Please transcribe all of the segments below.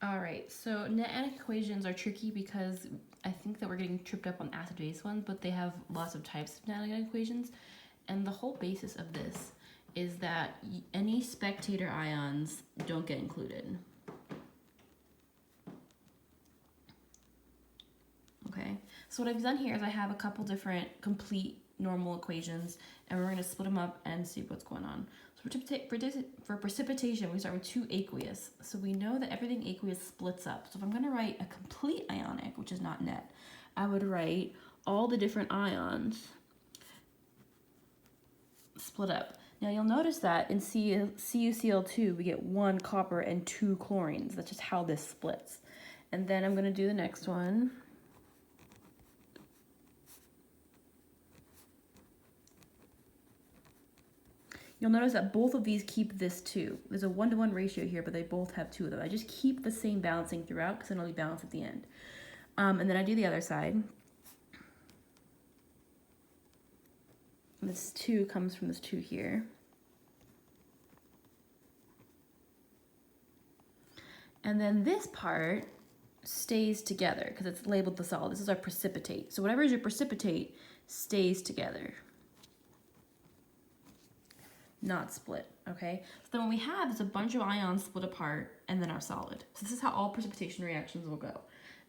All right, so net ionic equations are tricky because I think that we're getting tripped up on acid-base ones, but they have lots of types of net ionic equations. And the whole basis of this is that any spectator ions don't get included. Okay, so what I've done here is I have a couple different complete normal equations, and we're going to split them up and see what's going on. So for precipitation, we start with 2 aqueous. So we know that everything aqueous splits up. So if I'm going to write a complete ionic, which is not net, I would write all the different ions split up. Now you'll notice that in CuCl2 we get 1 copper and 2 chlorines. That's just how this splits. And then I'm going to do the next one. You'll notice that both of these keep this 2. There's a 1-to-1 ratio here, but they both have 2 of them. I just keep the same balancing throughout because it'll be balanced at the end. And then I do the other side. This 2 comes from this 2 here. And then this part stays together because it's labeled the solid. This is our precipitate. So whatever is your precipitate stays together, not split, okay? So then what we have is a bunch of ions split apart and then our solid. So this is how all precipitation reactions will go.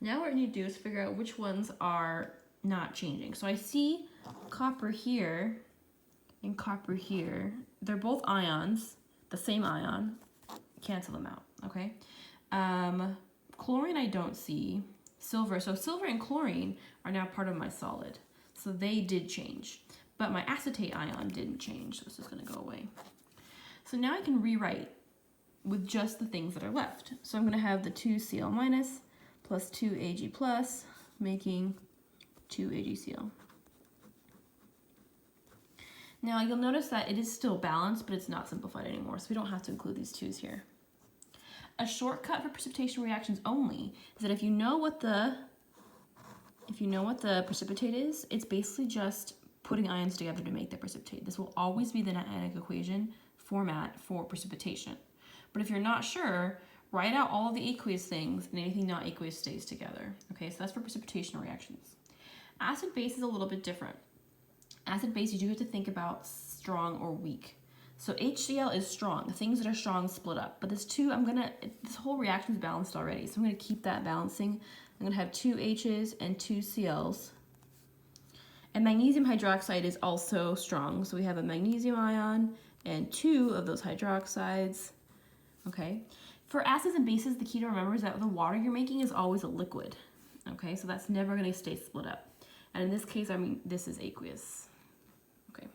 Now what we need to do is figure out which ones are not changing. So I see copper here and copper here. They're both ions, the same ion. Cancel them out, okay? Chlorine I don't see. Silver, so silver and chlorine are now part of my solid. So they did change. But my acetate ion didn't change, so this is going to go away. So now I can rewrite with just the things that are left. So I'm going to have the 2Cl minus plus 2Ag plus, making 2AgCl. Now you'll notice that it is still balanced, but it's not simplified anymore, so we don't have to include these 2's here. A shortcut for precipitation reactions only is that if you know what the precipitate is, it's basically just putting ions together to make the precipitate. This will always be the net ionic equation format for precipitation. But if you're not sure, write out all of the aqueous things and anything not aqueous stays together. Okay, so that's for precipitation reactions. Acid base is a little bit different. Acid base, you do have to think about strong or weak. So HCl is strong. The things that are strong split up. But this whole reaction is balanced already. So I'm gonna keep that balancing. I'm gonna have 2 H's and 2 Cl's. And magnesium hydroxide is also strong. So we have a magnesium ion and 2 of those hydroxides. Okay. For acids and bases, the key to remember is that the water you're making is always a liquid. Okay, so that's never gonna stay split up. And in this case, this is aqueous. Okay.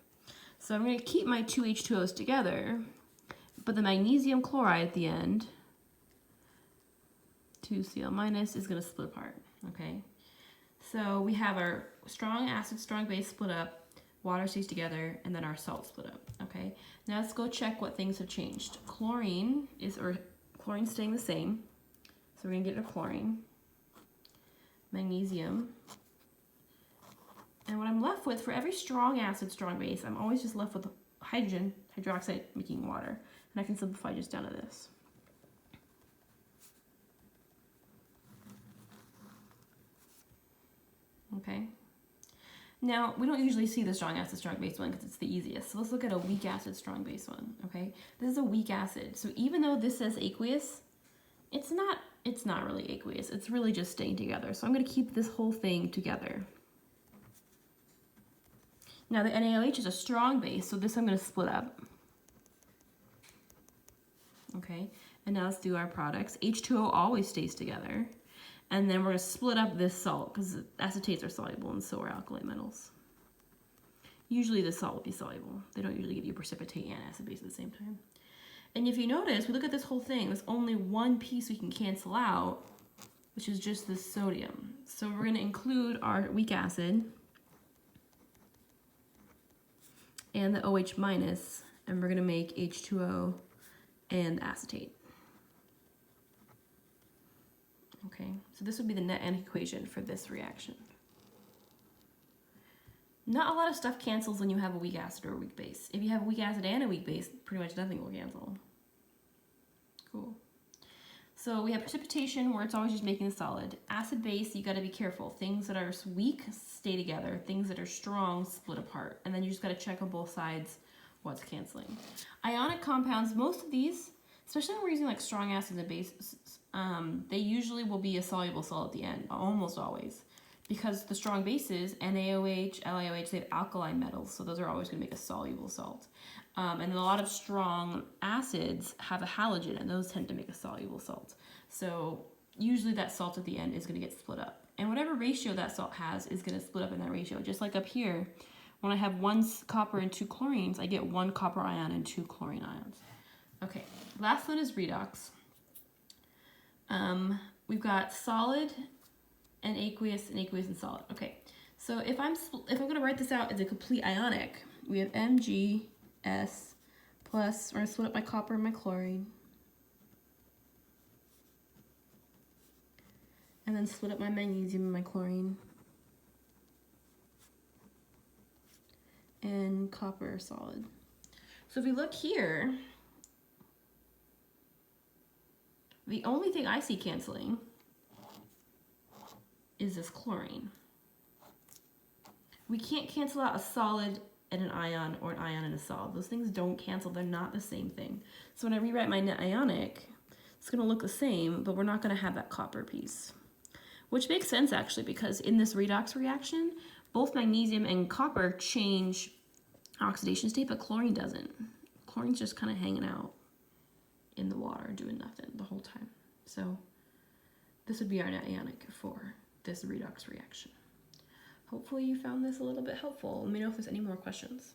So I'm going to keep my 2 H2O's together, but the magnesium chloride at the end, 2Cl minus, is going to split apart, okay? So we have our strong acid, strong base split up, water stays together, and then our salt split up, okay? Now let's go check what things have changed. Chlorine's staying the same, so we're going to get a chlorine, magnesium. And what I'm left with, for every strong acid, strong base, I'm always just left with hydrogen, hydroxide making water. And I can simplify just down to this. Okay. Now, we don't usually see the strong acid, strong base one because it's the easiest. So let's look at a weak acid, strong base one, okay? This is a weak acid. So even though this says aqueous, it's not really aqueous. It's really just staying together. So I'm going to keep this whole thing together. Now the NaOH is a strong base, so this I'm going to split up. Okay, and now let's do our products. H2O always stays together. And then we're going to split up this salt because acetates are soluble and so are alkali metals. Usually the salt will be soluble. They don't usually give you precipitate and acid base at the same time. And if you notice, we look at this whole thing, there's only one piece we can cancel out, which is just this sodium. So we're going to include our weak acid and the OH minus, and we're going to make H2O and acetate. Okay, so this would be the net ionic equation for this reaction. Not a lot of stuff cancels when you have a weak acid or a weak base. If you have a weak acid and a weak base, pretty much nothing will cancel. Cool. So we have precipitation where it's always just making a solid. Acid base, you got to be careful. Things that are weak stay together. Things that are strong split apart. And then you just got to check on both sides what's canceling. Ionic compounds, most of these, especially when we're using like strong acids and bases, they usually will be a soluble salt at the end, almost always. Because the strong bases, NaOH, LiOH, they have alkali metals, so those are always going to make a soluble salt. And a lot of strong acids have a halogen, and those tend to make a soluble salt. So usually that salt at the end is going to get split up. And whatever ratio that salt has is going to split up in that ratio. Just like up here, when I have 1 copper and 2 chlorines, I get 1 copper ion and 2 chlorine ions. Okay, last one is redox. We've got solid and aqueous and solid. Okay, so if I'm going to write this out as a complete ionic, we have Mg, S, plus, we're going to split up my copper and my chlorine. And then split up my magnesium and my chlorine. And copper solid. So if we look here, the only thing I see canceling is this chlorine. We can't cancel out a solid and an ion or an ion and a solid. Those things don't cancel. They're not the same thing. So when I rewrite my net ionic, it's going to look the same, but we're not going to have that copper piece. Which makes sense actually, because in this redox reaction, both magnesium and copper change oxidation state, but chlorine doesn't. Chlorine's just kind of hanging out in the water doing nothing the whole time. So this would be our net ionic for this redox reaction. Hopefully you found this a little bit helpful. Let me know if there's any more questions.